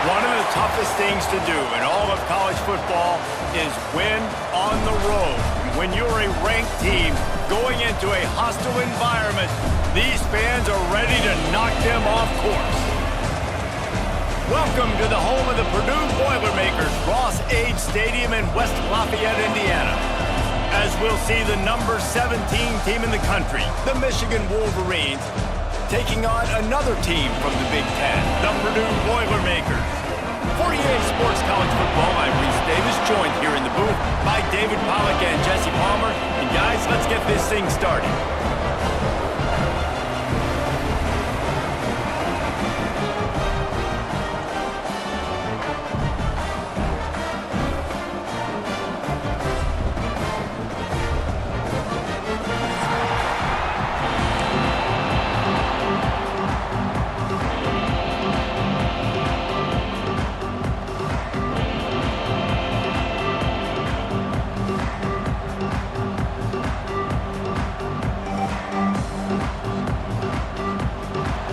One of the toughest things to do in all of college football is win on the road. When you're a ranked team going into a hostile environment, these fans are ready to knock them off course. Welcome to the home of the Purdue Boilermakers, Ross-Ade Stadium in West Lafayette, Indiana. As we'll see the number 17 team in the country, the Michigan Wolverines, taking on another team from the Big Ten, the Purdue Boilermakers. For EA Sports College Football, I'm Reese Davis, joined here in the booth by David Pollack and Jesse Palmer. And guys, let's get this thing started.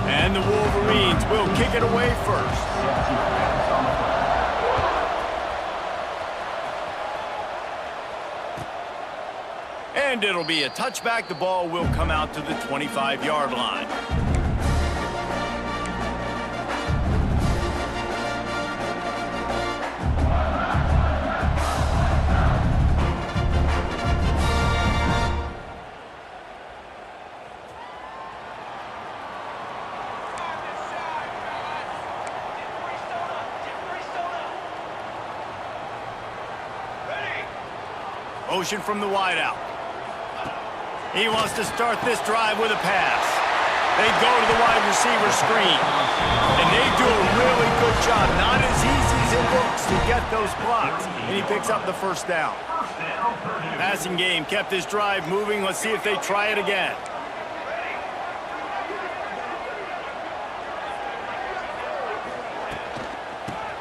And the Wolverines will kick it away first. And it'll be a touchback. The ball will come out to the 25-yard line. Motion from the wideout. He wants to start this drive with a pass. They go to the wide receiver screen. And they do a really good job. Not as easy as it looks to get those blocks. And he picks up the first down. Passing game kept this drive moving. Let's see if they try it again.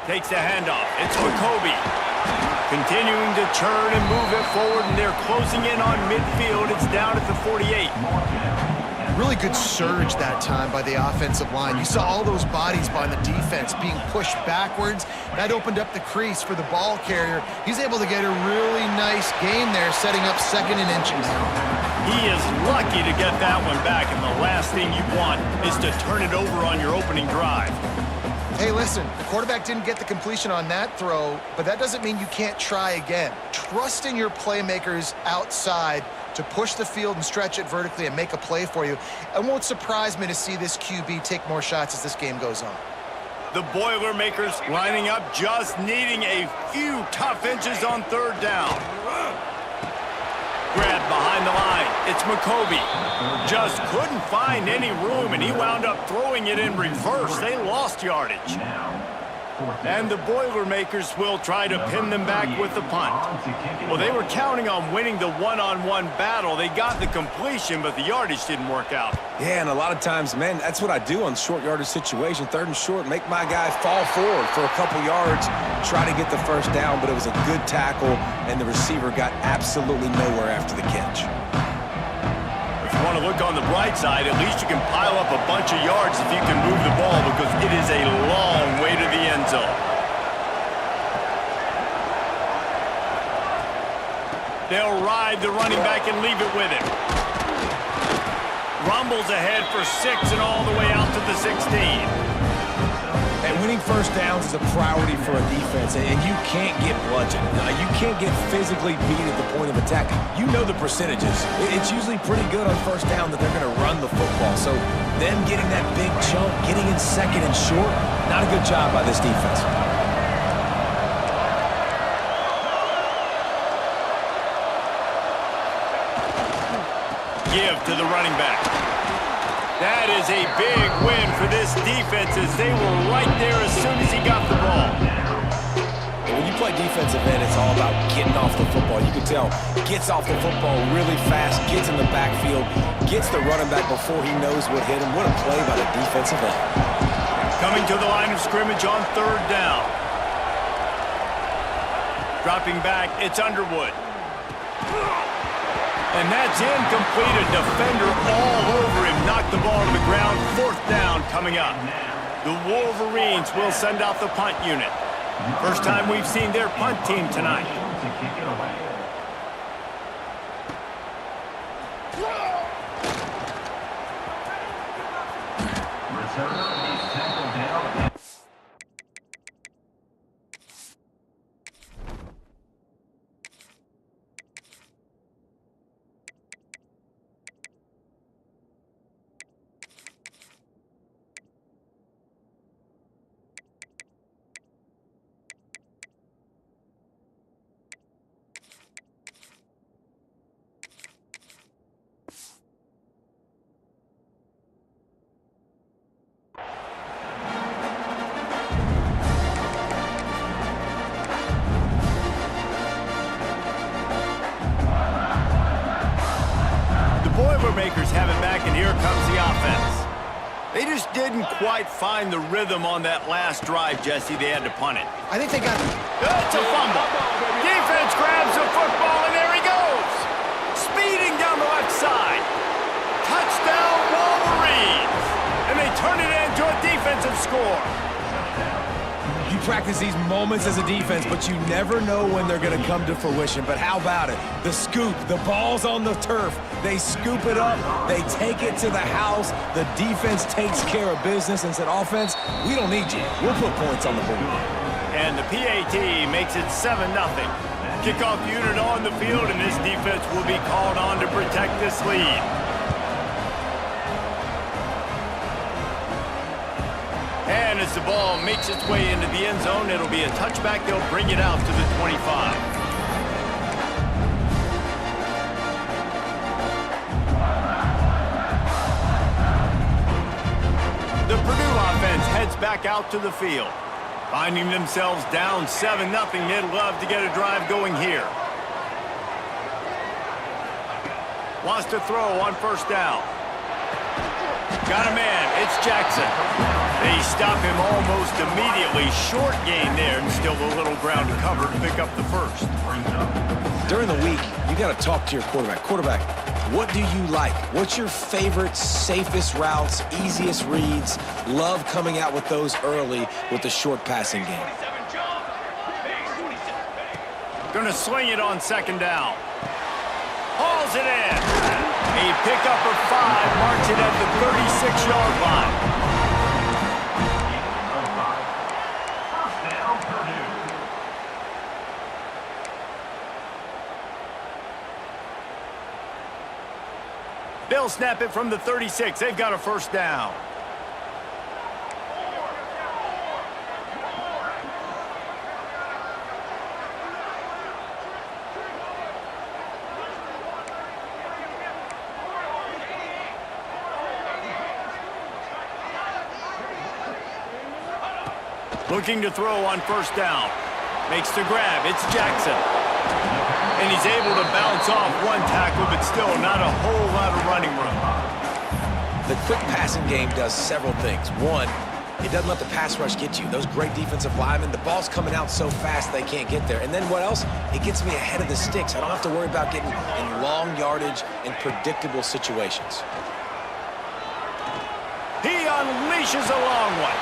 Takes the handoff. It's McCoby. Continuing to churn and move it forward, and they're closing in on midfield. It's down at the 48. Really good surge that time by the offensive line. You saw all those bodies by the defense being pushed backwards. That opened up the crease for the ball carrier. He's able to get a really nice gain there, setting up 2nd and inches. He is lucky to get that one back, and the last thing you want is to turn it over on your opening drive. Hey, listen, the quarterback didn't get the completion on that throw, but that doesn't mean you can't try again. Trust in your playmakers outside to push the field and stretch it vertically and make a play for you. It won't surprise me to see this QB take more shots as this game goes on. The Boilermakers lining up, just needing a few tough inches on 3rd down. Grabbed behind the line. It's McCoby. Just couldn't find any room, and he wound up throwing it in reverse. They lost yardage. And the Boilermakers will try to pin them back with the punt. Well, they were counting on winning the one-on-one battle. They got the completion, but the yardage didn't work out. Yeah, and a lot of times, man, that's what I do on short yardage situation. 3rd and short, make my guy fall forward for a couple yards, try to get the first down, but it was a good tackle, and the receiver got absolutely nowhere after the catch. If you want to look on the bright side, at least you can pile up a bunch of yards if you can move the ball, because it is a long way to the end zone. They'll ride the running back and leave it with him. Rumbles ahead for 6 and all the way out to the 16. And winning first downs is a priority for a defense, and you can't get bludgeoned. You can't get physically beat at the point of attack. You know the percentages. It's usually pretty good on first down that they're going to run the football. So them getting that big chunk, getting in 2nd and short, not a good job by this defense. Give to the running back. That is a big win for this defense, as they were right there as soon as he got the ball. When you play defensive end, it's all about getting off the football. You can tell, gets off the football really fast, gets in the backfield, gets the running back before he knows what hit him. What a play by the defensive end. Coming to the line of scrimmage on 3rd down. Dropping back, it's Underwood. And that's incomplete. A defender all over him. Knocked the ball to the ground. 4th down coming up. The Wolverines will send out the punt unit. First time we've seen their punt team tonight. Boilermakers have it back, and here comes the offense. They just didn't quite find the rhythm on that last drive, Jesse. They had to punt it. I think they got it. It's a fumble. Defense grabs the football, and there he goes. Speeding down the left side. Touchdown, Wolverines. And they turn it into a defensive score. You practice these moments as a defense, but you never know when they're going to come to fruition. But how about it? The scoop, the ball's on the turf. They scoop it up. They take it to the house. The defense takes care of business and said, offense, we don't need you. We'll put points on the board. And the PAT makes it 7-0. Kickoff unit on the field, and this defense will be called on to protect this lead. And as the ball makes its way into the end zone, it'll be a touchback. They'll bring it out to the 25. offense back out to the field. Finding themselves down 7-0, they'd love to get a drive going here. Wants to throw on first down. Got a man, it's Jackson. They stop him almost immediately. Short gain there, and still a little ground to cover to pick up the first. During the week, you got to talk to your quarterback. Quarterback, what do you like? What's your favorite, safest routes, easiest reads? Love coming out with those early with the short passing game. Gonna swing it on second down. Hauls it in. A pickup of 5, marks it at the 36-yard line. They'll snap it from the 36. They've got a first down. Looking to throw on first down. Makes the grab. It's Jackson. And he's able to bounce off one tackle, but still not a whole lot of running room. The quick passing game does several things. One, it doesn't let the pass rush get you. Those great defensive linemen, the ball's coming out so fast they can't get there. And then what else? It gets me ahead of the sticks. I don't have to worry about getting in long yardage and predictable situations. He unleashes a long one.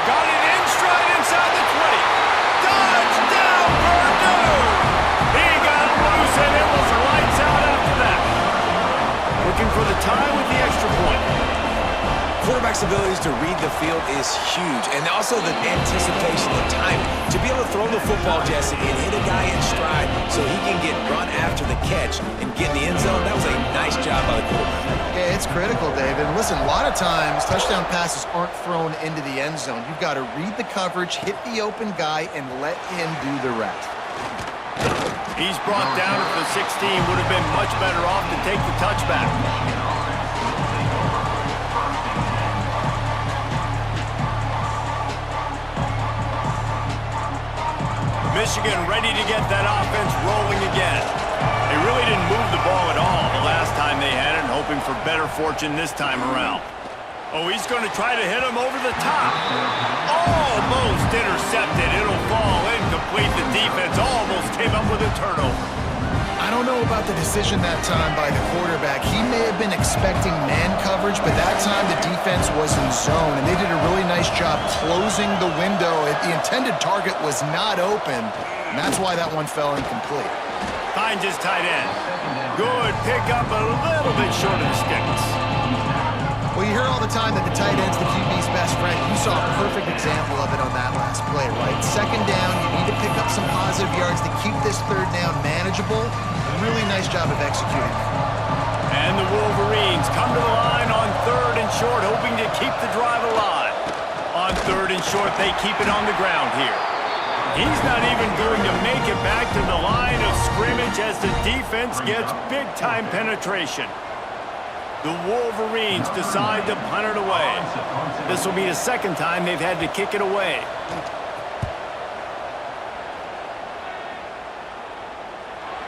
Got it in stride inside the 20. Touchdown, Purdue! He got loose, and it was lights out after that. Looking for the tie with the extra point. Quarterback's abilities to read the field is huge, and also the anticipation, the timing. To be able to throw the football, Jesse, and hit a guy in stride so he can get run after the catch and get in the end zone, that was a nice job by the quarterback. Yeah, it's critical, David. Listen, a lot of times touchdown passes aren't thrown into the end zone. You've got to read the coverage, hit the open guy, and let him do the rest. He's brought down at the 16. Would have been much better off to take the touchback. Michigan ready to get that offense rolling again. They really didn't move the ball at all the last time they had it, and hoping for better fortune this time around. Oh, he's going to try to hit him over the top. Almost intercepted. It'll fall incomplete. The defense almost came up with a turnover. I don't know about the decision that time by the quarterback. He may have been expecting man coverage, but that time the defense was in zone, and they did a really nice job closing the window. The intended target was not open, and that's why that one fell incomplete. Finds his tight end. Good pickup, a little bit short of the sticks. Well, you hear all the time that the tight end's the QB's best friend. You saw a perfect example of it on that last play, right? Second down, you need to pick up some positive yards to keep this third down manageable. Really nice job of executing. And the Wolverines come to the line on third and short, hoping to keep the drive alive. On third and short, they keep it on the ground here. He's not even going to make it back to the line of scrimmage as the defense gets big-time penetration. The Wolverines decide to punt it away. This will be the second time they've had to kick it away.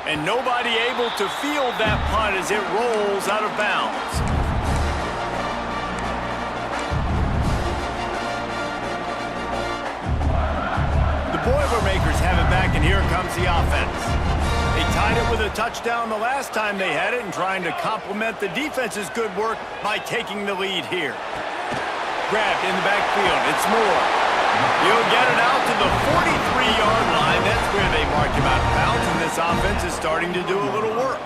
And nobody able to field that punt as it rolls out of bounds. The Boilermakers have it back, and here comes the offense. They tied it with a touchdown the last time they had it, and trying to complement the defense's good work by taking the lead here. Grabbed in the backfield. It's Moore. He'll get it out to the 43-yard line. That's where they mark him out of bounds, and this offense is starting to do a little work.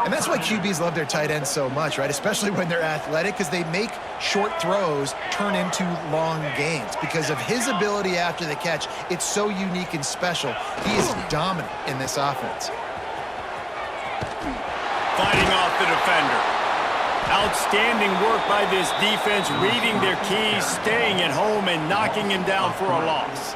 And that's why QBs love their tight ends so much, right? Especially when they're athletic, because they make short throws turn into long gains. Because of his ability after the catch, it's so unique and special. He is dominant in this offense. Fighting off the defender. Outstanding work by this defense, reading their keys, staying at home, and knocking him down for a loss.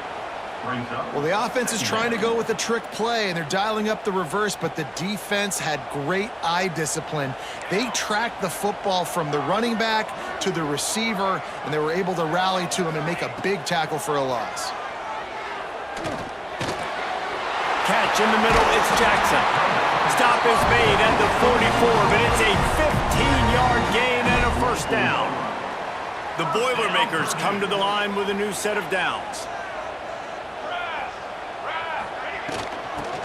Well, the offense is trying to go with a trick play, and they're dialing up the reverse, but the defense had great eye discipline. They tracked the football from the running back to the receiver, and they were able to rally to him and make a big tackle for a loss. Catch in the middle, it's Jackson. Stop is made at the 44, but it's a 15-yard gain and a first down. The Boilermakers come to the line with a new set of downs.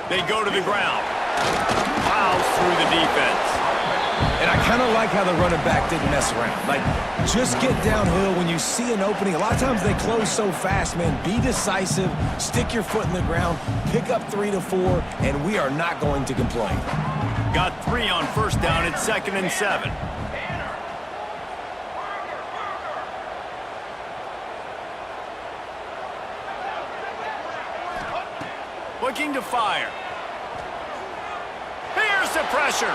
They go to the ground. Plows through the defense. And I kind of like how the running back didn't mess around. Like, just get downhill when you see an opening. A lot of times they close so fast, man. Be decisive, stick your foot in the ground, pick up 3 to 4, and we are not going to complain. Got 3 on first down. It's 2nd and 7. Looking to fire. Here's the pressure.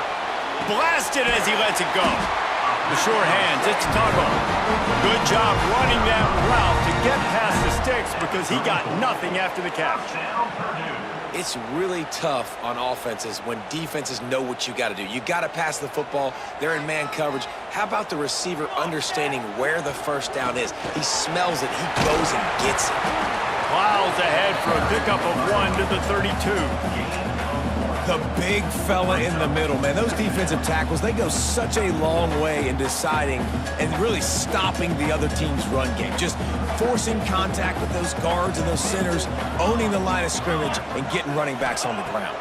Blasted as he lets it go. The short hands, it's Tuggle. Good job running that route to get past the sticks because he got nothing after the catch. It's really tough on offenses when defenses know what you got to do. You got to pass the football. They're in man coverage. How about the receiver understanding where the first down is? He smells it. He goes and gets it. Plows ahead for a pickup of 1 to the 32. The big fella in the middle, man. Those defensive tackles, they go such a long way in deciding and really stopping the other team's run game. Just forcing contact with those guards and those centers, owning the line of scrimmage, and getting running backs on the ground.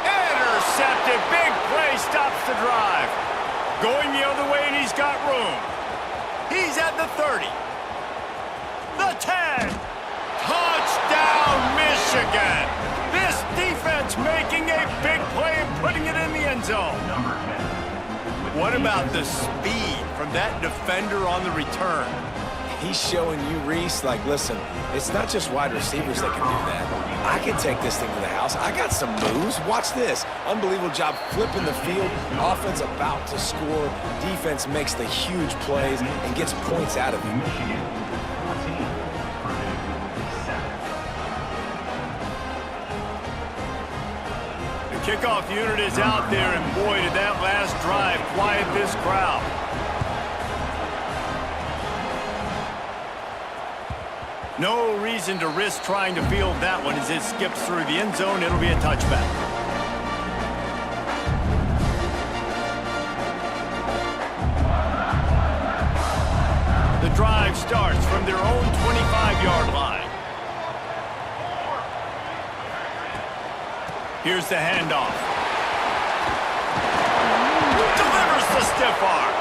Intercepted. Big play stops the drive. Going the other way, and he's got room. He's at the 30. The 10. Touchdown, Michigan! This defense making a big play and putting it in the end zone. What about the speed from that defender on the return? He's showing you, Reese, like, listen, it's not just wide receivers that can do that. I can take this thing to the house. I got some moves. Watch this. Unbelievable job flipping the field. Offense about to score. Defense makes the huge plays and gets points out of it. Kickoff unit is out there, and boy, did that last drive quiet this crowd. No reason to risk trying to field that one as it skips through the end zone. It'll be a touchback. The drive starts from their own 25-yard line. Here's the handoff. Delivers the stiff arm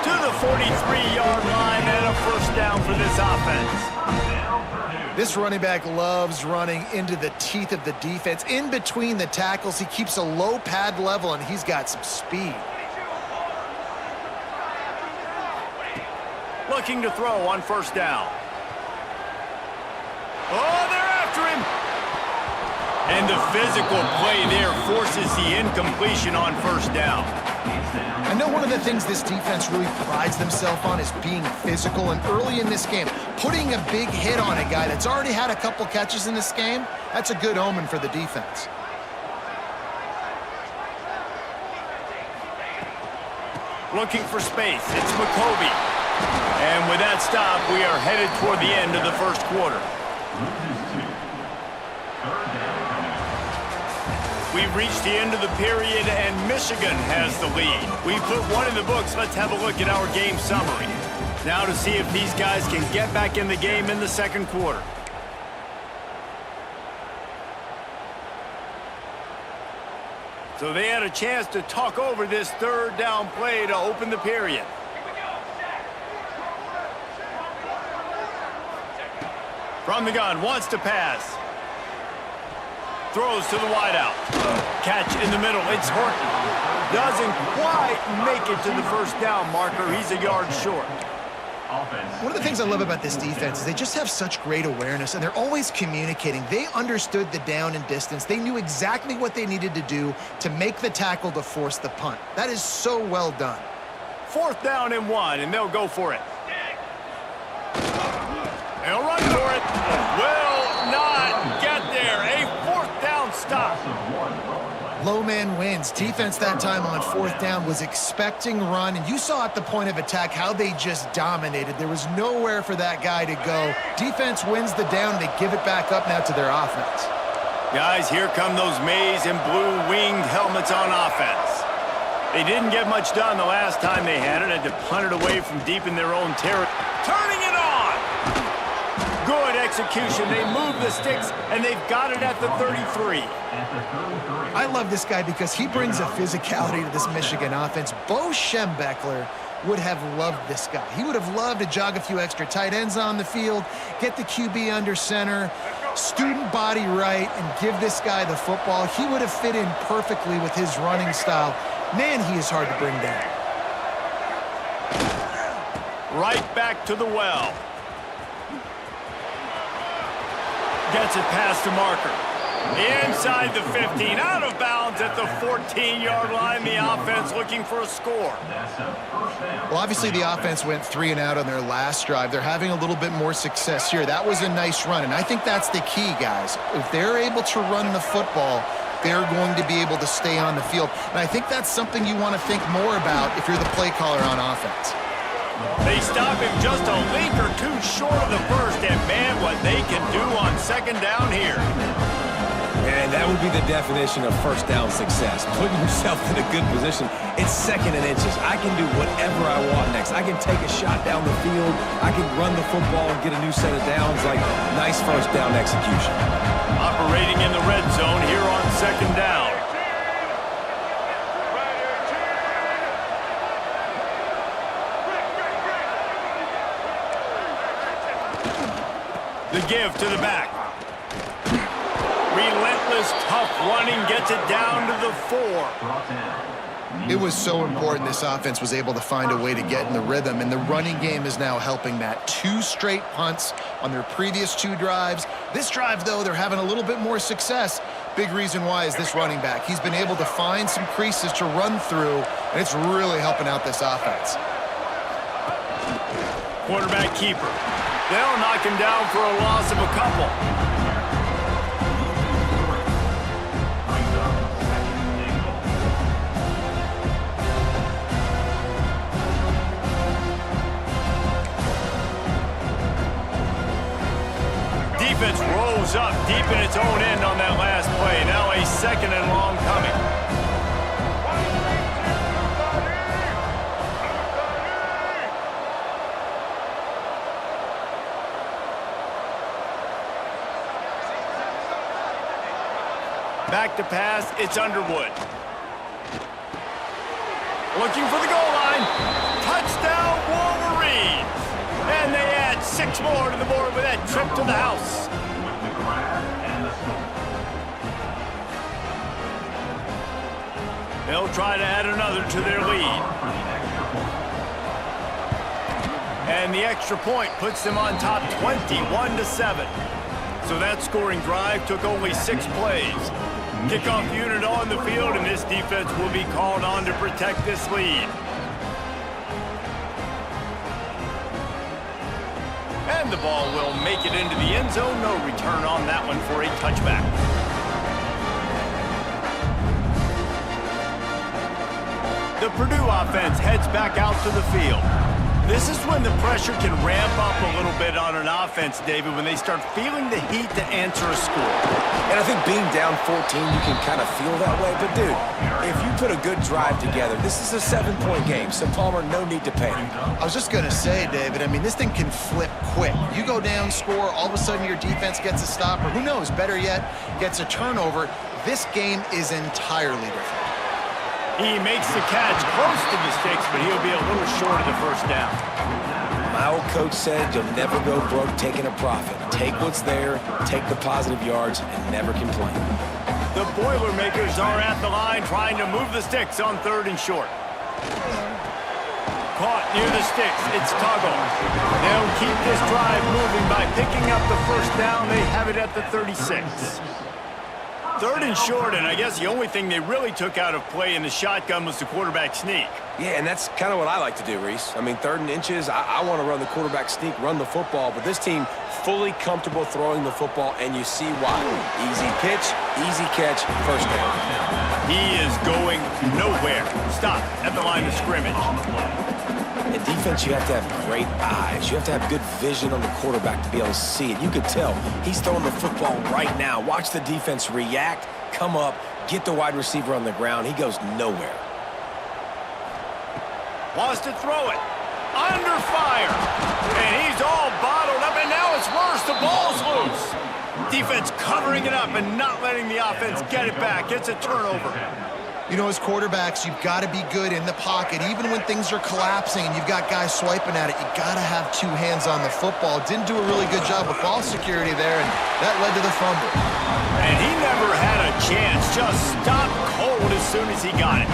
to the 43-yard line and a first down for this offense. This running back loves running into the teeth of the defense. In between the tackles, he keeps a low pad level, and he's got some speed. Looking to throw on first down. Oh, they're after him. And the physical play there forces the incompletion on first down. I know one of the things this defense really prides themselves on is being physical, and early in this game, putting a big hit on a guy that's already had a couple catches in this game, that's a good omen for the defense. Looking for space, it's McCoby. And with that stop, we are headed toward the end of the first quarter. We've reached the end of the period, and Michigan has the lead. We put one in the books. Let's have a look at our game summary. Now to see if these guys can get back in the game in the second quarter. So they had a chance to talk over this third down play to open the period. From the gun, wants to pass. Throws to the wideout. Catch in the middle. It's Horton. Doesn't quite make it to the first down marker. He's a yard short. One of the things I love about this defense is they just have such great awareness, and they're always communicating. They understood the down and distance. They knew exactly what they needed to do to make the tackle to force the punt. That is so well done. 4th down and 1, and they'll go for it. They'll run for it. Will not get there. A fourth down stop. Low man wins. Defense that time on fourth down was expecting run, and you saw at the point of attack how they just dominated. There was nowhere for that guy to go. Defense wins the down. They give it back up now to their offense. Guys, here come those maize and blue winged helmets on offense. They didn't get much done the last time they had it. Had to punt it away from deep in their own territory. Turning it on! Good execution. They move the sticks, and they've got it at the 33. I love this guy because he brings a physicality to this Michigan offense. Bo Schembechler would have loved this guy. He would have loved to jog a few extra tight ends on the field, get the QB under center, student body right, and give this guy the football. He would have fit in perfectly with his running style. Man, he is hard to bring down. Right back to the well. Gets it past the marker. Inside the 15, out of bounds at the 14-yard line. The offense looking for a score. Well, obviously the offense went 3 and out on their last drive. They're having a little bit more success here. That was a nice run, and I think that's the key, guys. If they're able to run the football, they're going to be able to stay on the field. And I think that's something you want to think more about if you're the play caller on offense. They stop him just a link or two short of the first, and man, what they can do on second down here. And that would be the definition of first down success. Putting yourself in a good position. It's second and inches. I can do whatever I want next. I can take a shot down the field. I can run the football and get a new set of downs. Like, nice first down execution. Operating in the red zone here on second down. The give to the back. Relentless, tough running gets it down to the 4. It was so important this offense was able to find a way to get in the rhythm, and the running game is now helping that. 2 straight punts on their previous 2 drives. This drive, though, they're having a little bit more success. Big reason why is this running back. He's been able to find some creases to run through, and it's really helping out this offense. Quarterback keeper. They'll knock him down for a loss of a couple. Defense rolls up deep in its own end on that last play. Now a second and long coming. Back to pass, it's Underwood. Looking for the goal line. Touchdown, Wolverines! And they add 6 more to the board with that trip to the house. They'll try to add another to their lead. And the extra point puts them on top 21-7. So that scoring drive took only 6 plays. Kickoff unit on the field, and this defense will be called on to protect this lead. And the ball will make it into the end zone. No return on that one for a touchback. The Purdue offense heads back out to the field. This is when the pressure can ramp up a little bit on an offense, David, when they start feeling the heat to answer a score. And I think being down 14, you can kind of feel that way. But, dude, if you put a good drive together, this is a 7-point game. So, Palmer, no need to panic. I was just going to say, David, I mean, this thing can flip quick. You go down, score, all of a sudden your defense gets a stop, or who knows, better yet, gets a turnover. This game is entirely different. He makes the catch close to the sticks, but he'll be a little short of the first down. My old coach said you'll never go broke taking a profit. Take what's there, take the positive yards, and never complain. The Boilermakers are at the line trying to move the sticks on 3rd and short. Caught near the sticks. It's Tuggle. They'll keep this drive moving by picking up the first down. They have it at the 36. 3rd and short, and I guess the only thing they really took out of play in the shotgun was the quarterback sneak. Yeah, and that's kind of what I like to do, Reese. I mean, 3rd and inches, I want to run the quarterback sneak, run the football, but this team fully comfortable throwing the football, and you see why. Easy pitch, easy catch, first down. He is going nowhere. Stop at the line of scrimmage. In defense, you have to have great eyes. You have to have good vision on the quarterback to be able to see it. You could tell he's throwing the football right now. Watch the defense react, come up, get the wide receiver on the ground. He goes nowhere. Wants to throw it. Under fire. And he's all bottled up, and now it's worse. The ball's loose. Defense covering it up and not letting the offense get it back. It's a turnover. You know, as quarterbacks, you've got to be good in the pocket. Even when things are collapsing and you've got guys swiping at it, you got to have 2 hands on the football. Didn't do a really good job with ball security there, and that led to the fumble. And he never had a chance. Just stopped cold as soon as he got it.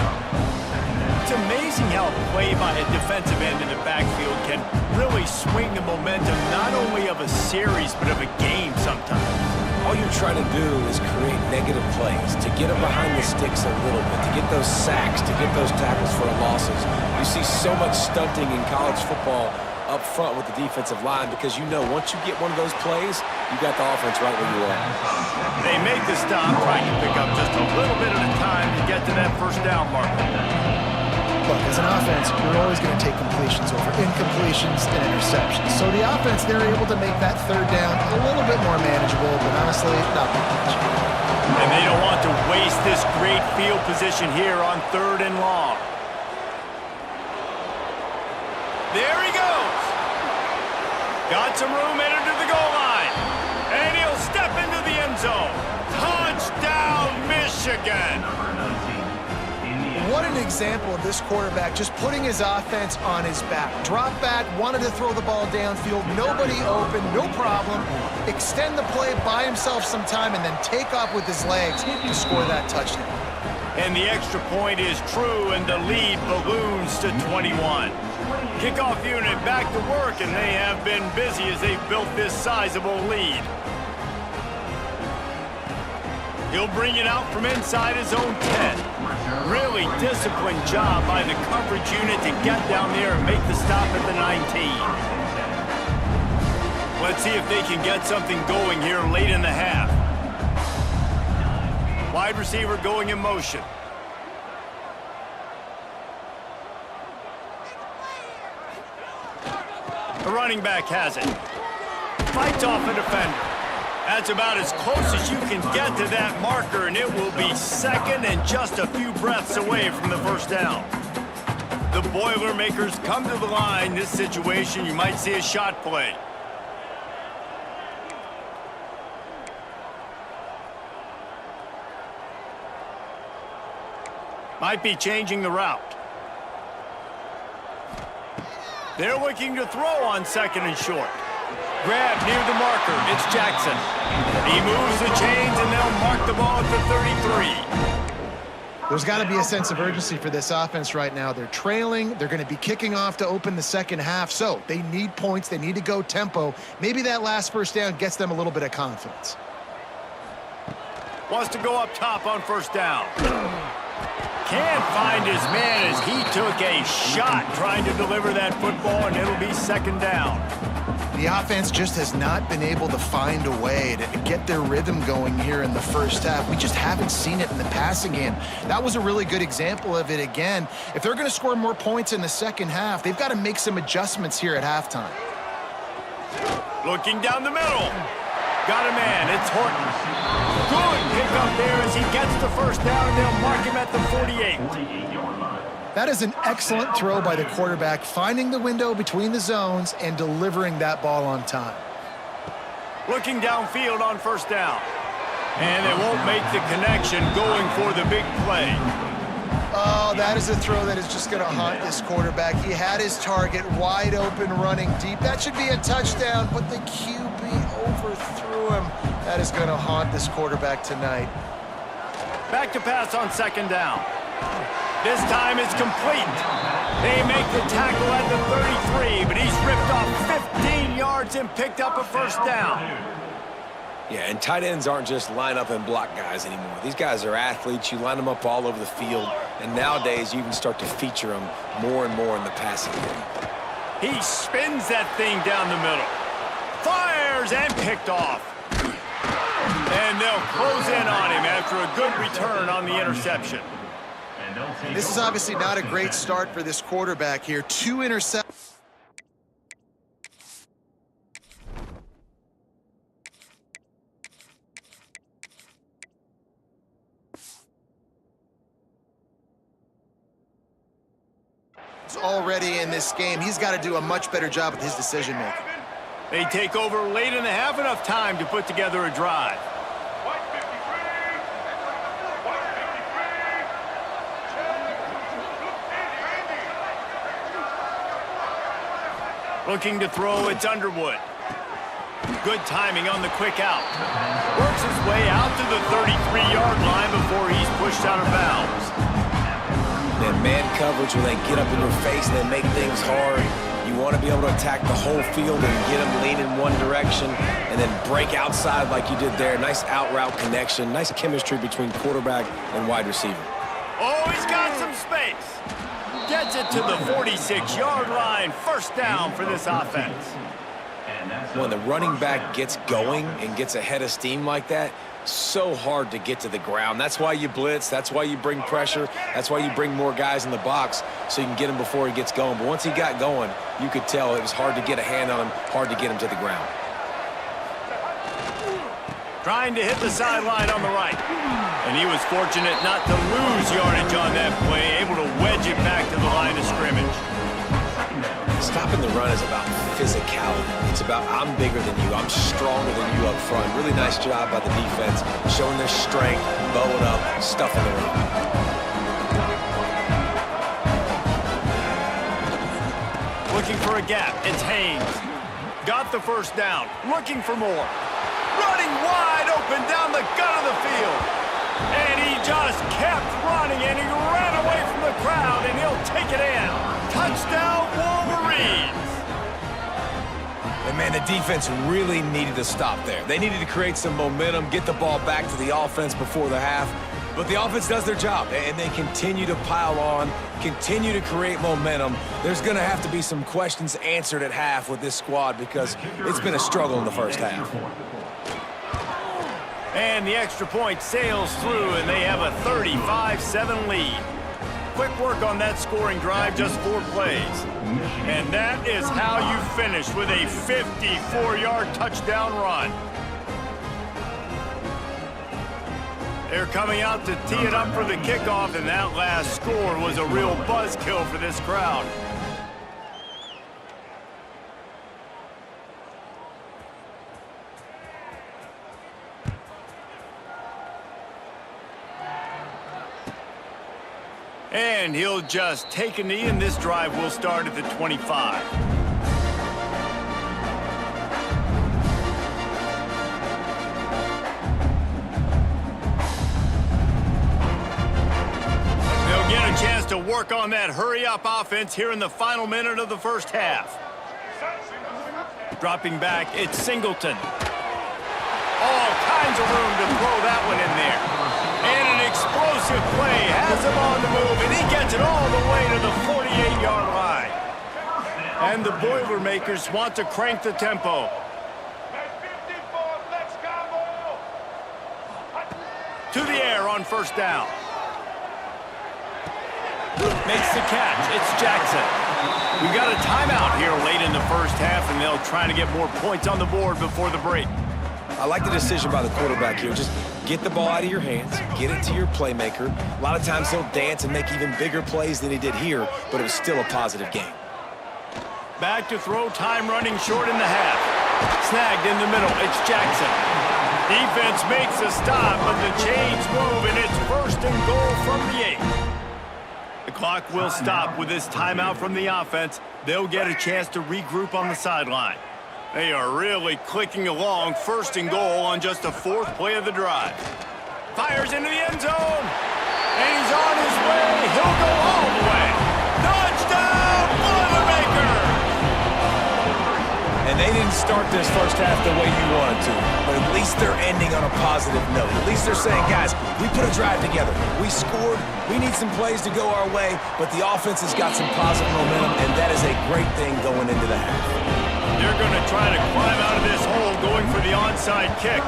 It's amazing how a play by a defensive end in the backfield can really swing the momentum not only of a series, but of a game sometimes. All you're trying to do is create negative plays, to get them behind the sticks a little bit, to get those sacks, to get those tackles for losses. You see so much stunting in college football up front with the defensive line because you know once you get one of those plays, you got the offense right where you are. They make the stop, trying to pick up just a little bit at a time to get to that first down marker. Look, as an offense, you're always going to take completions over incompletions and interceptions. So the offense, they're able to make that 3rd down a little bit more manageable, but honestly, not much. And they don't want to waste this great field position here on 3rd and long. There he goes. Got some room headed to the goal line. And he'll step into the end zone. Touchdown, Michigan. What an example of this quarterback just putting his offense on his back. Drop back, wanted to throw the ball downfield, nobody open, no problem. Extend the play, buy himself some time, and then take off with his legs to score that touchdown. And the extra point is true, and the lead balloons to 21. Kickoff unit back to work, and they have been busy as they've built this sizable lead. He'll bring it out from inside his own 10. Really disciplined job by the coverage unit to get down there and make the stop at the 19. Let's see if they can get something going here late in the half. Wide receiver going in motion. The running back has it. Fights off a defender. That's about as close as you can get to that marker, and it will be 2nd and just a few breaths away from the first down. The Boilermakers come to the line. This situation, you might see a shot play. Might be changing the route. They're looking to throw on 2nd and short. Grab near the marker. It's Jackson. He moves the chains, and they'll mark the ball at the 33. There's got to be a sense of urgency for this offense right now. They're trailing. They're going to be kicking off to open the 2nd half, so they need points. They need to go tempo. Maybe that last first down gets them a little bit of confidence. Wants to go up top on first down. Can't find his man as he took a shot trying to deliver that football, and it'll be 2nd down. The offense just has not been able to find a way to get their rhythm going here in the first half. We just haven't seen it in the passing game. That was a really good example of it again. If they're going to score more points in the 2nd half, they've got to make some adjustments here at halftime. Looking down the middle. Got a man. It's Horton. Good pick up there as he gets the first down. They'll mark him at the 48. That is an excellent throw by the quarterback, finding the window between the zones and delivering that ball on time. Looking downfield on first down. And they won't make the connection going for the big play. Oh, that is a throw that is just going to haunt this quarterback. He had his target wide open, running deep. That should be a touchdown, but the QB overthrew him. That is going to haunt this quarterback tonight. Back to pass on 2nd down. This time it's complete. They make the tackle at the 33, but he's ripped off 15 yards and picked up a first down. Yeah, and tight ends aren't just line up and block guys anymore. These guys are athletes. You line them up all over the field, and nowadays you can start to feature them more and more in the passing game. He spins that thing down the middle. Fires and picked off. And they'll close in on him after a good return on the interception. This is obviously not a great start for this quarterback here. 2 interceptions. Already in this game, he's got to do a much better job with his decision-making. They take over late in the half, enough time to put together a drive. Looking to throw, it's Underwood. Good timing on the quick out. Works his way out to the 33-yard line before he's pushed out of bounds. That man coverage, when they get up in your face and they make things hard, you want to be able to attack the whole field and get them lean in one direction and then break outside like you did there. Nice out-route connection, nice chemistry between quarterback and wide receiver. Oh, he's got some space. Gets it to the 46-yard line. First down for this offense. When the running back gets going and gets ahead of steam like that, so hard to get to the ground. That's why you blitz. That's why you bring pressure. That's why you bring more guys in the box so you can get him before he gets going. But once he got going, you could tell it was hard to get a hand on him, hard to get him to the ground. Trying to hit the sideline on the right. And he was fortunate not to lose yardage on that play, able to wedge it back to the line of scrimmage. Stopping the run is about physicality. It's about I'm bigger than you, I'm stronger than you up front. Really nice job by the defense, showing their strength, bowing up, stuffing the run. Looking for a gap, it's Haynes. Got the first down, looking for more. Running wide open down the gut of the field. And he just kept running, and he ran away from the crowd, and he'll take it in. Touchdown, Wolverines! And man, the defense really needed to stop there. They needed to create some momentum, get the ball back to the offense before the half. But the offense does their job, and they continue to pile on, continue to create momentum. There's going to have to be some questions answered at half with this squad because it's been a struggle in the first half. And the extra point sails through, and they have a 35-7 lead. Quick work on that scoring drive, just 4 plays. And that is how you finish with a 54-yard touchdown run. They're coming out to tee it up for the kickoff, and that last score was a real buzzkill for this crowd. And he'll just take a knee, and this drive will start at the 25. They'll get a chance to work on that hurry-up offense here in the final minute of the first half. Dropping back, it's Singleton. All kinds of room to throw that one in there. And an explosive play has him on the move, and he gets it all the way to the 48-yard line. And the Boilermakers want to crank the tempo. To the air on first down. Makes the catch. It's Jackson. We've got a timeout here late in the first half, and they'll try to get more points on the board before the break. I like the decision by the quarterback here. Just get the ball out of your hands, get it to your playmaker. A lot of times he'll dance and make even bigger plays than he did here, but it was still a positive game. Back to throw, time running short in the half. Snagged in the middle, it's Jackson. Defense makes a stop, but the chains move, and it's 1st and goal from the 8. The clock will stop with this timeout from the offense. They'll get a chance to regroup on the sideline. They are really clicking along, 1st and goal on just the 4th play of the drive. Fires into the end zone, and he's on his way. He'll go all the way. Touchdown, Boilermakers! And they didn't didn't start this first half the way you wanted to, but at least they're ending on a positive note. At least they're saying, guys, we put a drive together. We scored. We need some plays to go our way, but the offense has got some positive momentum, and that is a great thing going into the half. They're going to try to climb out of this hole going for the onside kick.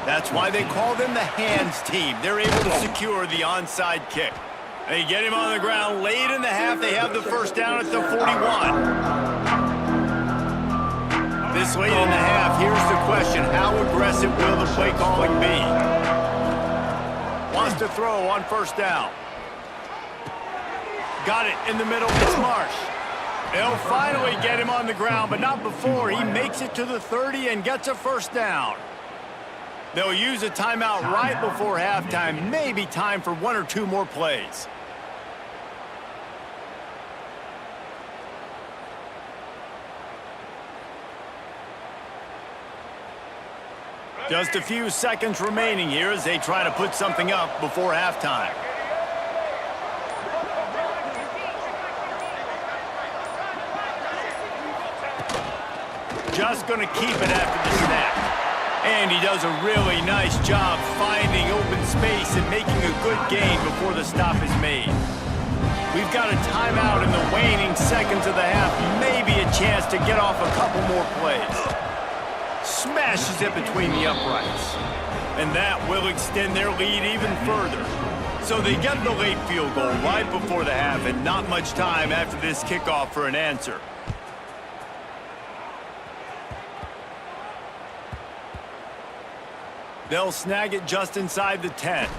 That's why they call them the hands team. They're able to secure the onside kick. They get him on the ground late in the half. They have the first down at the 41. This late in the half, here's the question. How aggressive will the play calling be? Wants to throw on first down. Got it in the middle. It's Marsh. They'll finally get him on the ground, but not before. He makes it to the 30 and gets a first down. They'll use a timeout right before halftime. Maybe time for one or two more plays. Just a few seconds remaining here as they try to put something up before halftime. Just going to keep it after the snap. And he does a really nice job finding open space and making a good gain before the stop is made. We've got a timeout in the waning seconds of the half. Maybe a chance to get off a couple more plays. Smashes it between the uprights. And that will extend their lead even further. So they get the late field goal right before the half and not much time after this kickoff for an answer. They'll snag it just inside the 10.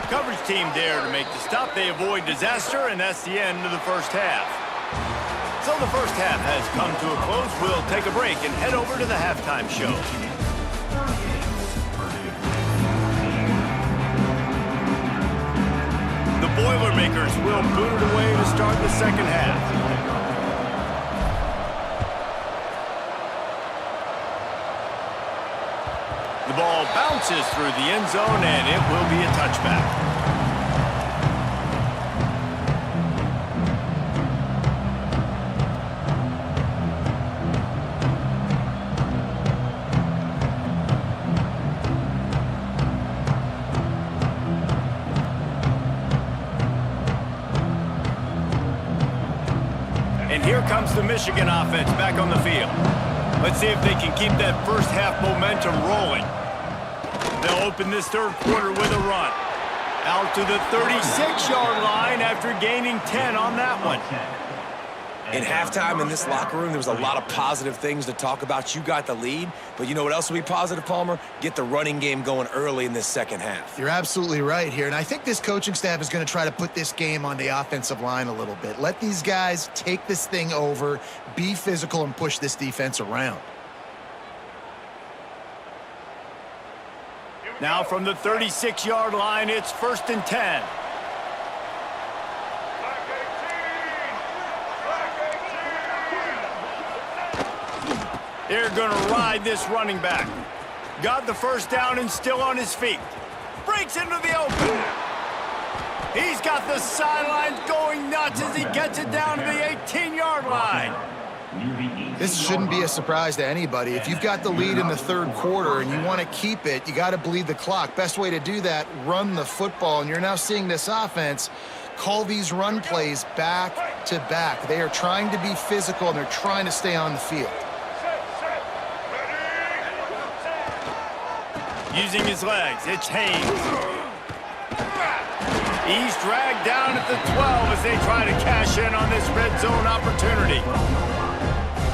Coverage team there to make the stop. They avoid disaster, and that's the end of the first half. So the first half has come to a close. We'll take a break and head over to the halftime show. The Boilermakers will boot it away to start the second half. The ball bounces through the end zone, and it will be a touchback. And here comes the Michigan offense back on the field. Let's see if they can keep that first half momentum rolling. They'll open this third quarter with a run. Out to the 36-yard line after gaining 10 on that one. In halftime in this locker room, there was a lot of positive things to talk about. You got the lead, but you know what else will be positive, Palmer? Get the running game going early in this second half. You're absolutely right here, and I think this coaching staff is going to try to put this game on the offensive line a little bit. Let these guys take this thing over, be physical, and push this defense around. Now from the 36-yard line, it's 1st and 10. They're going to ride this running back. Got the first down and still on his feet. Breaks into the open. He's got the sidelines going nuts as he gets it down to the 18-yard line. This shouldn't be a surprise to anybody. If you've got the lead in the third quarter and you want to keep it, you got to bleed the clock. Best way to do that, run the football. And you're now seeing this offense call these run plays back to back. They are trying to be physical, and they're trying to stay on the field. Using his legs, it's Haynes. He's dragged down at the 12 as they try to cash in on this red zone opportunity.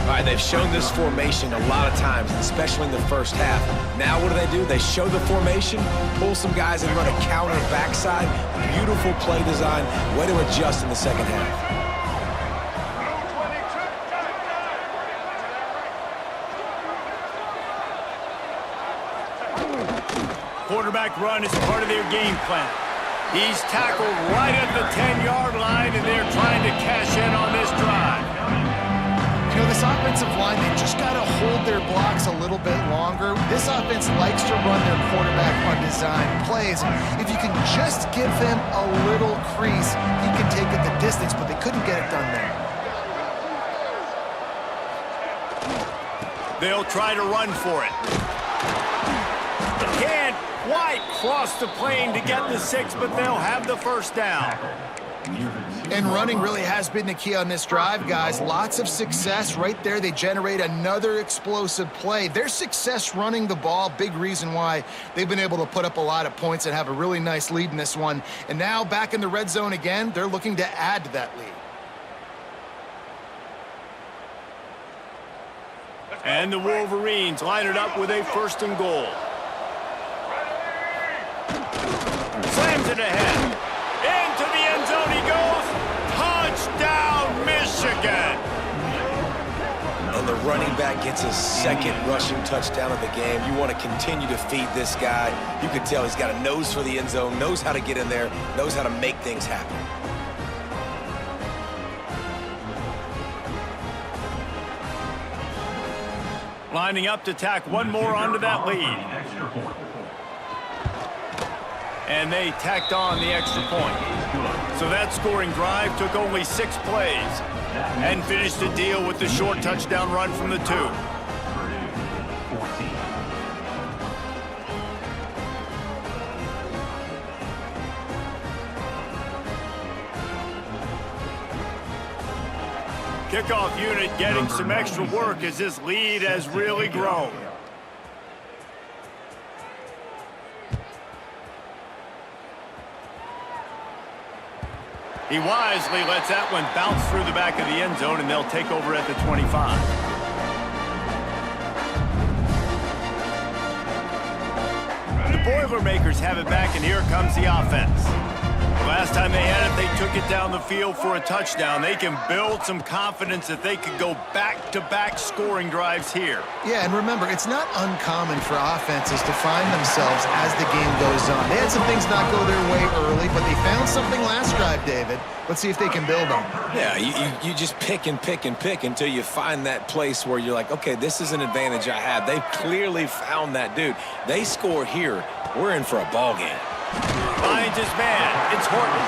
All right, they've shown this formation a lot of times, especially in the first half. Now what do? They show the formation, pull some guys and run a counter backside. Beautiful play design. Way to adjust in the second half. Quarterback run is part of their game plan. He's tackled right at the 10-yard line, and they're trying to cash in on this drive. You know, this offensive line, they just got to hold their blocks a little bit longer. This offense likes to run their quarterback on design plays. If you can just give him a little crease, he can take it the distance, but they couldn't get it done there. They'll try to run for it. Can't quite cross the plane to get the 6, but they'll have the first down. And running really has been the key on this drive, guys. Lots of success right there. They generate another explosive play. Their success running the ball, big reason why they've been able to put up a lot of points and have a really nice lead in this one. And now back in the red zone again, they're looking to add to that lead. And the Wolverines line it up with a 1st and goal. Slams it ahead. Into the end zone he goes. Touchdown, Michigan. And the running back gets his 2nd rushing touchdown of the game. You want to continue to feed this guy. You can tell he's got a nose for the end zone, knows how to get in there, knows how to make things happen. Lining up to tack one more onto that lead. And they tacked on the extra point. So that scoring drive took only 6 plays and finished the deal with the short touchdown run from the 2. Kickoff unit getting some extra work as this lead has really grown. He wisely lets that one bounce through the back of the end zone, and they'll take over at the 25. The Boilermakers have it back, and here comes the offense. Last time they had it, they took it down the field for a touchdown. They can build some confidence that they could go back-to-back scoring drives here. Yeah, and remember, it's not uncommon for offenses to find themselves as the game goes on. They had some things not go their way early, but they found something last drive, David. Let's see if they can build on it. Yeah, you just pick and pick and pick until you find that place where you're like, okay, this is an advantage I have. They've clearly found that, dude. They score here. We're in for a ball game. Finds his man. It's Horton.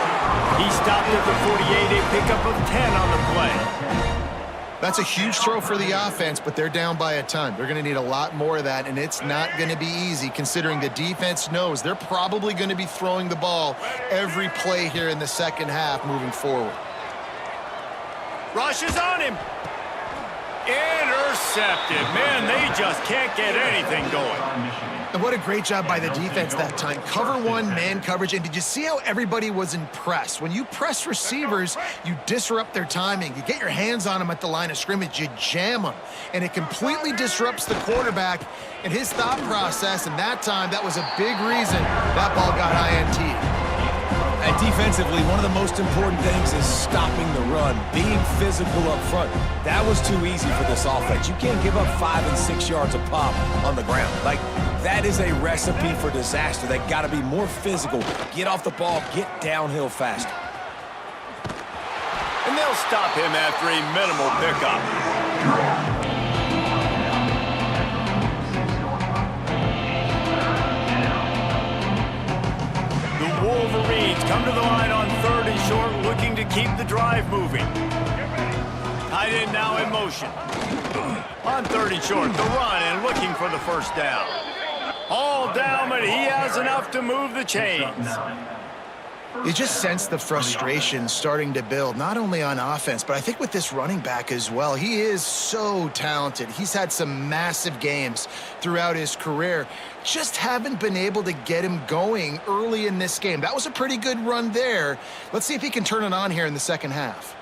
He stopped at the 48, a pickup of 10 on the play. That's a huge throw for the offense, but they're down by a ton. They're going to need a lot more of that, and it's not going to be easy considering the defense knows they're probably going to be throwing the ball every play here in the second half moving forward. Rushes on him. Intercepted. Man, they just can't get anything going. And what a great job by the defense that time. Cover one, man coverage. And did you see how everybody was impressed? When you press receivers, you disrupt their timing. You get your hands on them at the line of scrimmage. You jam them. And it completely disrupts the quarterback and his thought process. And that time, that was a big reason that ball got INT. And defensively, one of the most important things is stopping the run, being physical up front. That was too easy for this offense. You can't give up 5 and 6 yards a pop on the ground. Like, that is a recipe for disaster. They got to be more physical. Get off the ball, get downhill faster. And they'll stop him after a minimal pickup. Wolverines come to the line on 3rd and short, looking to keep the drive moving. Tight end now in motion. On 3rd and short, the run and looking for the first down. All down, but he has enough to move the chains. You just sense the frustration starting to build, not only on offense, but I think with this running back as well. He is so talented. He's had some massive games throughout his career. Just haven't been able to get him going early in this game. That was a pretty good run there. Let's see if he can turn it on here in the second half.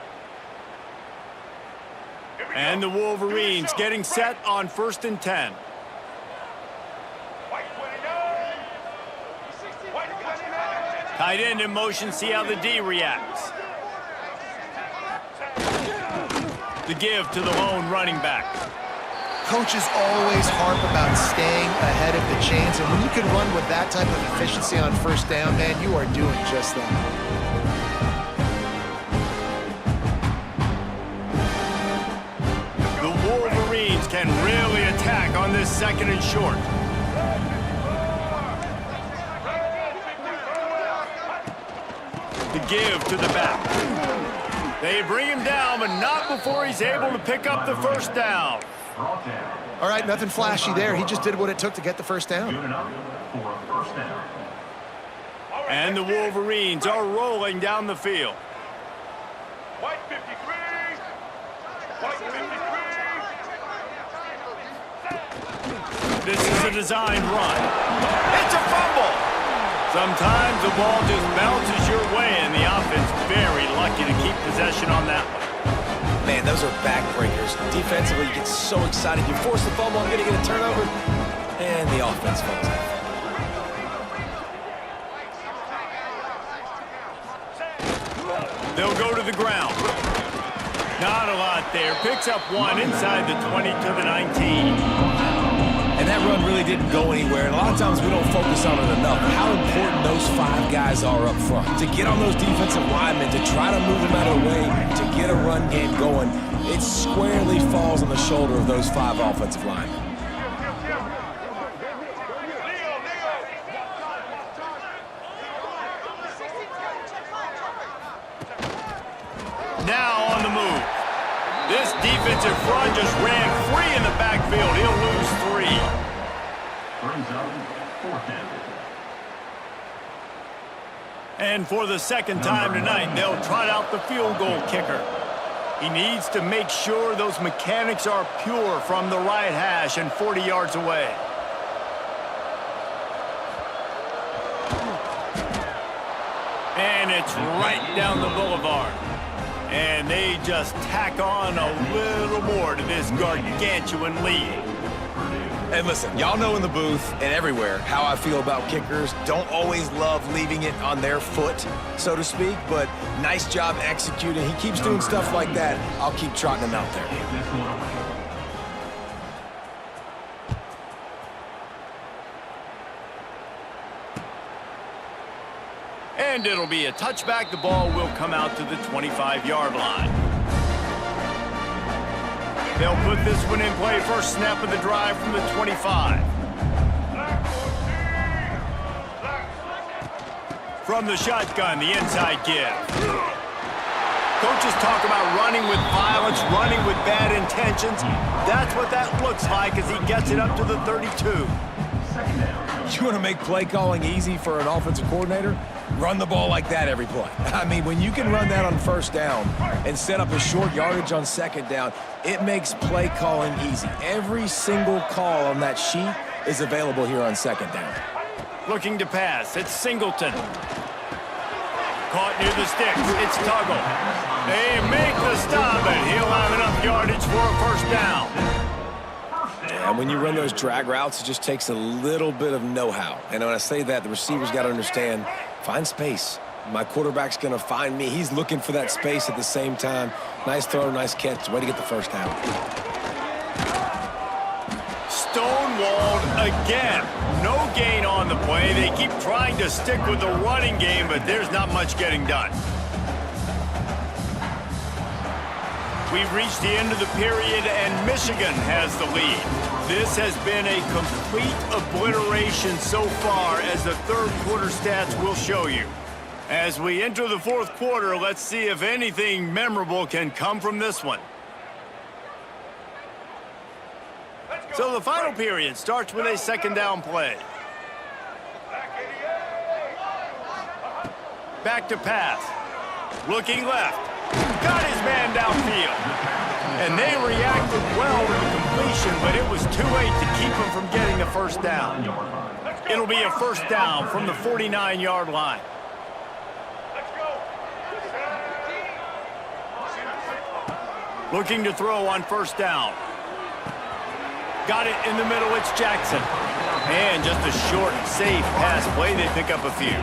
And the Wolverines getting set on 1st and 10. Tight end in motion, see how the D reacts. The give to the lone running back. Coaches always harp about staying ahead of the chains, and when you can run with that type of efficiency on 1st down, man, you are doing just that. The Wolverines can really attack on this 2nd and short. The give to the back. They bring him down, but not before he's able to pick up the first down. All right, nothing flashy there. He just did what it took to get the first down. And the Wolverines are rolling down the field. White 53. White 53. This is a designed run. It's a fumble. Sometimes the ball just bounces your way, and the offense very lucky to keep possession on that one. Man, those are backbreakers. Defensively, you get so excited. You force the fumble, I'm going to get a turnover, and the offense falls out. They'll go to the ground. Not a lot there. Picks up one inside the 20 to the 19. And that run really didn't go anywhere. And a lot of times we don't focus on it enough. How important those 5 guys are up front. To get on those defensive linemen, to try to move them out of the way, to get a run game going, it squarely falls on the shoulder of those 5 offensive linemen. Now on the move. This defensive front just ran free in the backfield. He'll lose 3. Brings up 4th down. And for the second time tonight, they'll trot out the field goal kicker. He needs to make sure those mechanics are pure from the right hash and 40 yards away. And it's right down the boulevard. And they just tack on a little more to this gargantuan lead. And listen, y'all know in the booth and everywhere how I feel about kickers. Don't always love leaving it on their foot, so to speak, but nice job executing. He keeps doing stuff like that. I'll keep trotting him out there. And it'll be a touchback. The ball will come out to the 25-yard line. They'll put this one in play. First snap of the drive from the 25. From the shotgun, the inside give. Coaches talk about running with violence, running with bad intentions. That's what that looks like as he gets it up to the 32. You want to make play calling easy for an offensive coordinator? Run the ball like that every play. I mean, when you can run that on first down and set up a short yardage on second down, it makes play calling easy. Every single call on that sheet is available here on second down. Looking to pass. It's Singleton. Caught near the sticks. It's Tuggle. They make the stop, and he'll have enough yardage for a first down. And when you run those drag routes, it just takes a little bit of know-how. And when I say that, the receiver's got to understand, find space. My quarterback's going to find me. He's looking for that space at the same time. Nice throw, nice catch. Way to get the first down. Stonewalled again. No gain on the play. They keep trying to stick with the running game, but there's not much getting done. We've reached the end of the period, and Michigan has the lead. This has been a complete obliteration so far, as the third quarter stats will show you. As we enter the fourth quarter, let's see if anything memorable can come from this one. So the final period starts with a second down play. Back to pass. Looking left. Got his man downfield. And they reacted well to the completion, but it was too late to keep him from getting the first down. It'll be a first down from the 49-yard line. Looking to throw on first down. Got it in the middle, it's Jackson. And just a short, safe pass play, they pick up a few.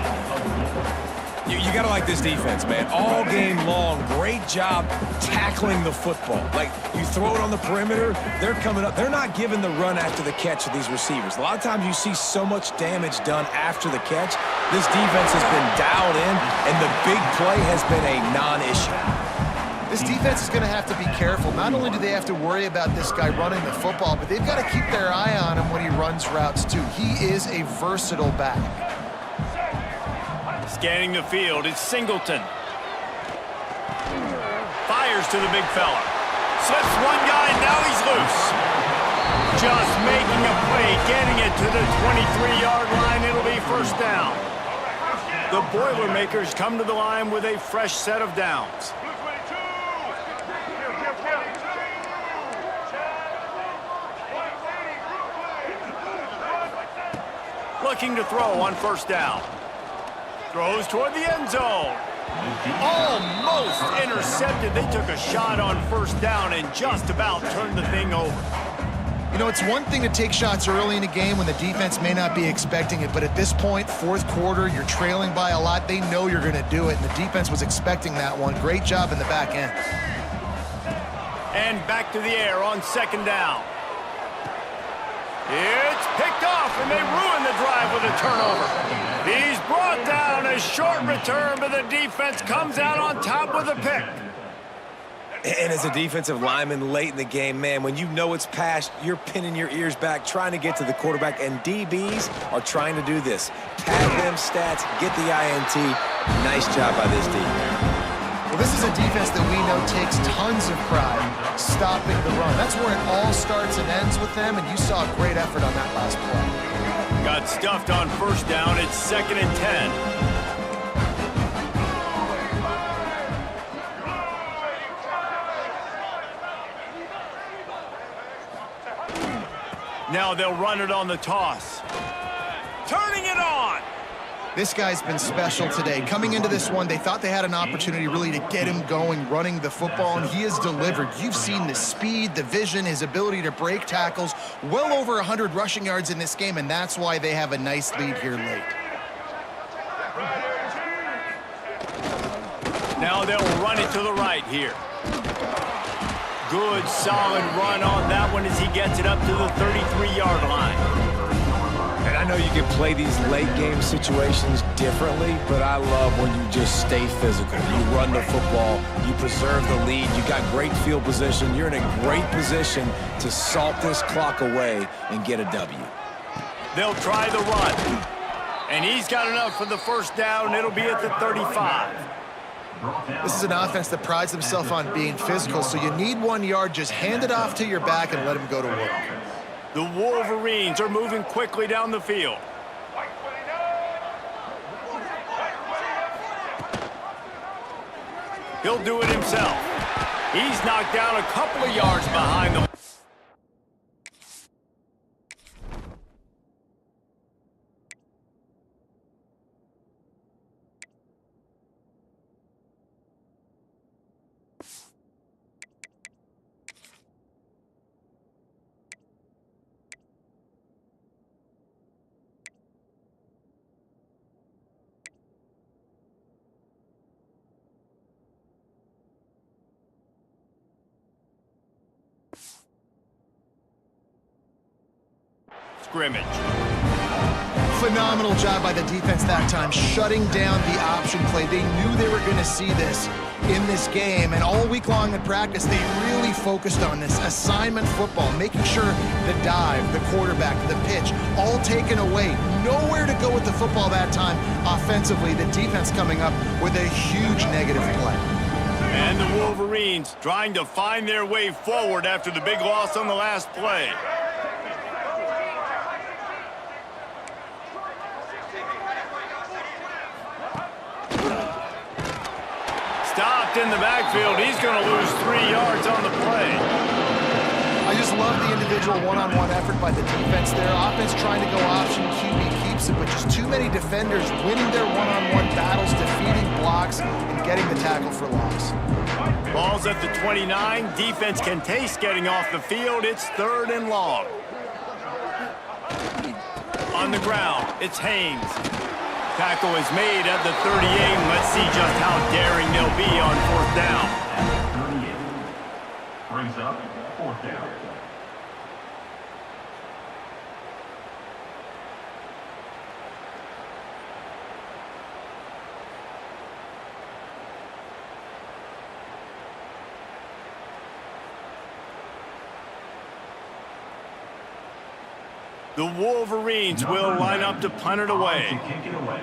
You got to like this defense, man. All game long, great job tackling the football. Like, you throw it on the perimeter, they're coming up. They're not giving the run after the catch to these receivers. A lot of times you see so much damage done after the catch. This defense has been dialed in, and the big play has been a non-issue. This defense is going to have to be careful. Not only do they have to worry about this guy running the football, but they've got to keep their eye on him when he runs routes, too. He is a versatile back. Scanning the field, it's Singleton. Fires to the big fella. Slips one guy, now he's loose. Just making a play, getting it to the 23-yard line. It'll be first down. The Boilermakers come to the line with a fresh set of downs. Looking to throw on first down. Throws toward the end zone. Almost intercepted. They took a shot on first down and just about turned the thing over. You know, it's one thing to take shots early in a game when the defense may not be expecting it, but at this point, fourth quarter, you're trailing by a lot. They know you're going to do it, and the defense was expecting that one. Great job in the back end. And back to the air on second down. It's picked off, and they ruin the drive with a turnover. He's brought down, a short return, but the defense comes out on top with a pick. And as a defensive lineman late in the game, man, when you know it's passed, you're pinning your ears back, trying to get to the quarterback, and DBs are trying to do this. Tag them stats, get the INT. Nice job by this D. Well, this is a defense that we know takes tons of pride stopping the run. That's where it all starts and ends with them, and you saw a great effort on that last play. Got stuffed on first down. It's 2nd and 10. Now they'll run it on the toss. Turning it on. This guy's been special today. Coming into this one, they thought they had an opportunity really to get him going, running the football, and he has delivered. You've seen the speed, the vision, his ability to break tackles. Well over 100 rushing yards in this game, and that's why they have a nice lead here late. Now they'll run it to the right here. Good, solid run on that one as he gets it up to the 33-yard line. And I know you can play these late game situations differently, but I love when you just stay physical. You run the football, you preserve the lead, you got great field position, you're in a great position to salt this clock away and get a W. They'll try the run. And he's got enough for the first down. It'll be at the 35. This is an offense that prides themselves on being physical, so you need 1 yard. Just hand it off to your back and let him go to work. The Wolverines are moving quickly down the field. He'll do it himself. He's knocked down a couple of yards behind them. Scrimmage. Phenomenal job by the defense that time, shutting down the option play. They knew they were going to see this in this game, and all week long in practice, they really focused on this assignment football, making sure the dive, the quarterback, the pitch, all taken away. Nowhere to go with the football that time offensively. The defense coming up with a huge negative play. And the Wolverines trying to find their way forward after the big loss on the last play. Stopped in the backfield. He's going to lose 3 yards on the play. I just love the individual one-on-one effort by the defense there. Offense trying to go option, QB keeps it, but just too many defenders winning their one-on-one battles, defeating blocks, and getting the tackle for loss. Ball's at the 29. Defense can taste getting off the field. It's 3rd and long. On the ground, it's Haynes. Tackle is made at the 38. Let's see just how daring they'll be on 4th down. 38 brings up 4th down. The Wolverines will line up to punt it away. Kick it away.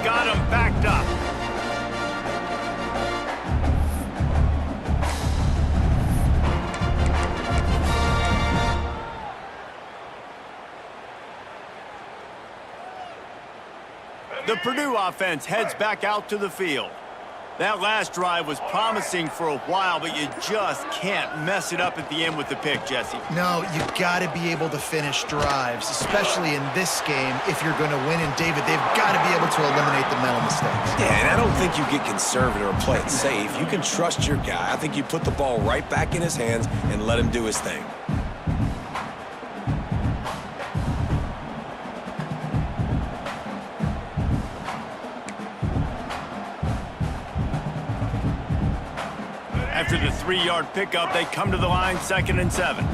got him backed up. The Purdue offense heads back out to the field. That last drive was promising for a while, but you just can't mess it up at the end with the pick, Jesse. No, you got to be able to finish drives, especially in this game if you're going to win. And, David, they've got to be able to eliminate the mental mistakes. Yeah, and I don't think you get conservative or play it safe. You can trust your guy. I think you put the ball right back in his hands and let him do his thing. After the 3-yard pickup, they come to the line 2nd and 7.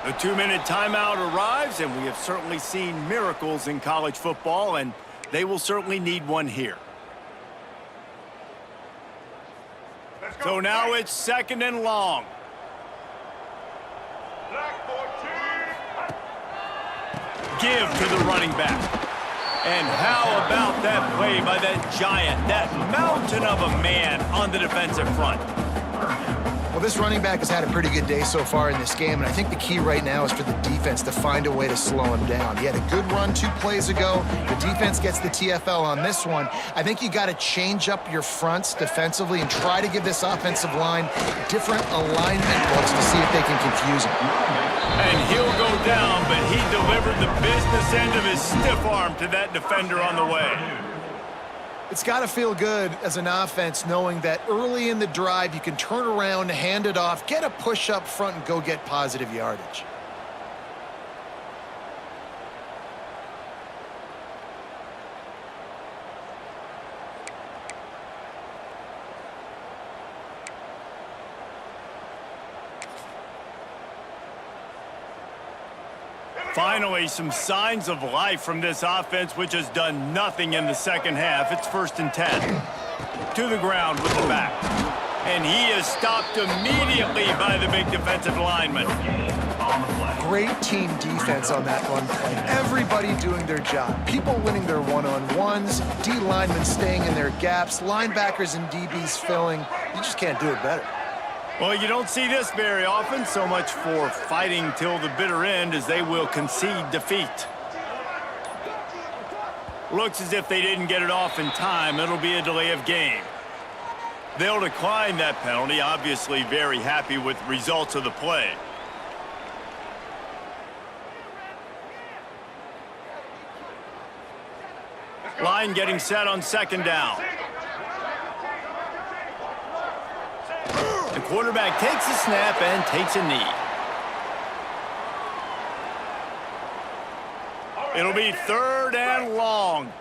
The 2-minute timeout arrives, and we have certainly seen miracles in college football, and they will certainly need one here. So now it's 2nd and long. Give to the running back. And how about that play by that giant, that mountain of a man on the defensive front? Well, this running back has had a pretty good day so far in this game, and I think the key right now is for the defense to find a way to slow him down. He had a good run 2 plays ago. The defense gets the TFL on this one. I think you got to change up your fronts defensively and try to give this offensive line different alignment looks to see if they can confuse him. And he'll go down, but he delivered the business end of his stiff arm to that defender on the way. It's got to feel good as an offense knowing that early in the drive you can turn around, hand it off, get a push up front, and go get positive yardage. Finally, some signs of life from this offense, which has done nothing in the second half. It's 1st and 10. To the ground with the back. And he is stopped immediately by the big defensive lineman. Great team defense on that run play. Everybody doing their job. People winning their one-on-ones, D linemen staying in their gaps, linebackers and DBs filling. You just can't do it better. Well, you don't see this very often. So much for fighting till the bitter end, as they will concede defeat. Looks as if they didn't get it off in time. It'll be a delay of game. They'll decline that penalty, obviously very happy with the results of the play. Line getting set on 2nd down. The quarterback takes a snap and takes a knee. It'll be 3rd and long.